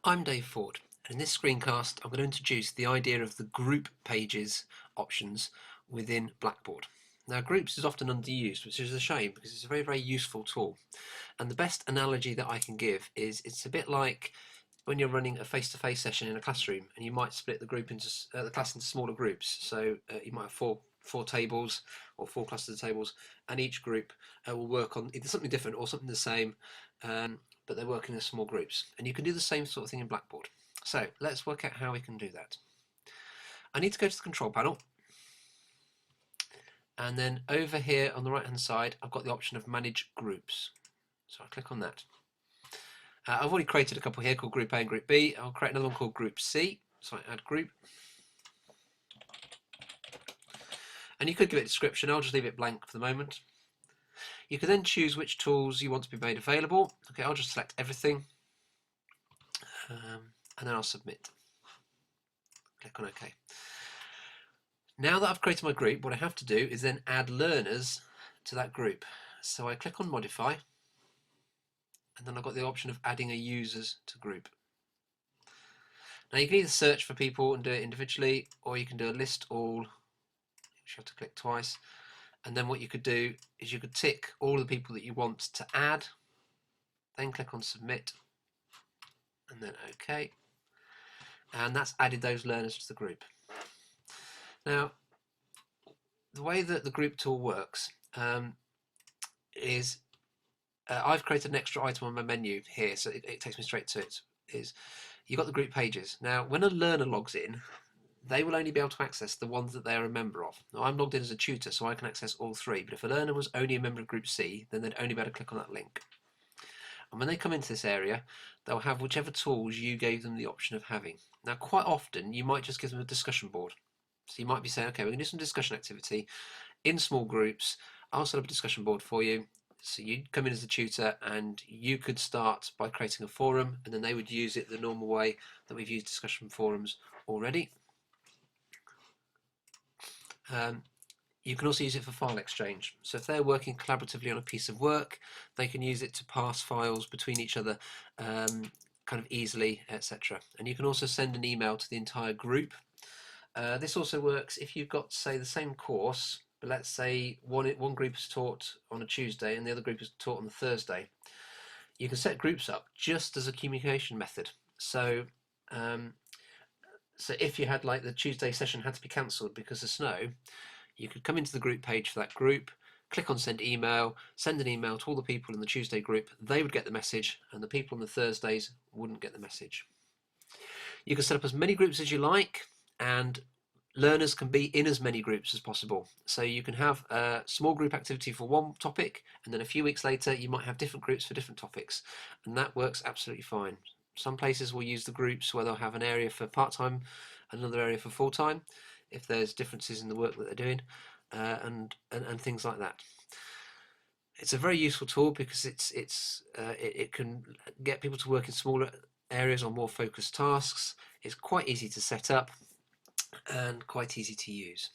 I'm Dave Foord, and in this screencast I'm going to introduce the idea of the group pages options within Blackboard. Now, groups is often underused, which is a shame because it's a very useful tool. And the best analogy that I can give is it's a bit like when you're running a face-to-face session in a classroom, and you might split the group into the class into smaller groups. So you might have four tables or four clusters of tables, and each group will work on either something different or something the same, but they're working in small groups. And you can do the same sort of thing in Blackboard. So let's work out how we can do that. I need to go to the control panel, and then over here on the right hand side I've got the option of manage groups. So I click on that. I've already created a couple here called Group A and Group B. I'll create another one called Group C. So I add group. And you could give it a description. I'll just leave it blank for the moment. You can then choose which tools you want to be made available. Okay, I'll just select everything. And then I'll submit. Click on OK. Now that I've created my group, what I have to do is then add learners to that group. So I click on Modify. And then I've got the option of adding a users to group. Now you can either search for people and do it individually, or you can do a list all, which you have to click twice. And then what you could do is you could tick all the people that you want to add, then click on submit, and then OK. And that's added those learners to the group. Now, the way that the group tool works is I've created an extra item on my menu here, so it takes me straight to it. Is you've got the group pages. Now, when a learner logs in, they will only be able to access the ones that they're a member of. Now, I'm logged in as a tutor, so I can access all three. But if a learner was only a member of Group C, then they'd only be able to click on that link. And when they come into this area, they'll have whichever tools you gave them the option of having. Now, quite often, you might just give them a discussion board. So you might be saying, okay, we're going to do some discussion activity in small groups. I'll set up a discussion board for you. So you'd come in as a tutor and you could start by creating a forum, and then they would use it the normal way that we've used discussion forums already. You can also use it for file exchange. So if they're working collaboratively on a piece of work, they can use it to pass files between each other kind of easily, etc. And you can also send an email to the entire group. This also works if you've got, say, the same course, but let's say one group is taught on a Tuesday and the other group is taught on the Thursday. You can set groups up just as a communication method. So so if you had, like, the Tuesday session had to be cancelled because of snow, you could come into the group page for that group, click on send email, send an email to all the people in the Tuesday group. They would get the message, and the people on the Thursdays wouldn't get the message. You can set up as many groups as you like, and learners can be in as many groups as possible. So you can have a small group activity for one topic, and then a few weeks later you might have different groups for different topics, and that works absolutely fine. Some places will use the groups where they'll have an area for part-time, another area for full-time, if there's differences in the work that they're doing, and things like that. It's a very useful tool because it can get people to work in smaller areas on more focused tasks. It's quite easy to set up and quite easy to use.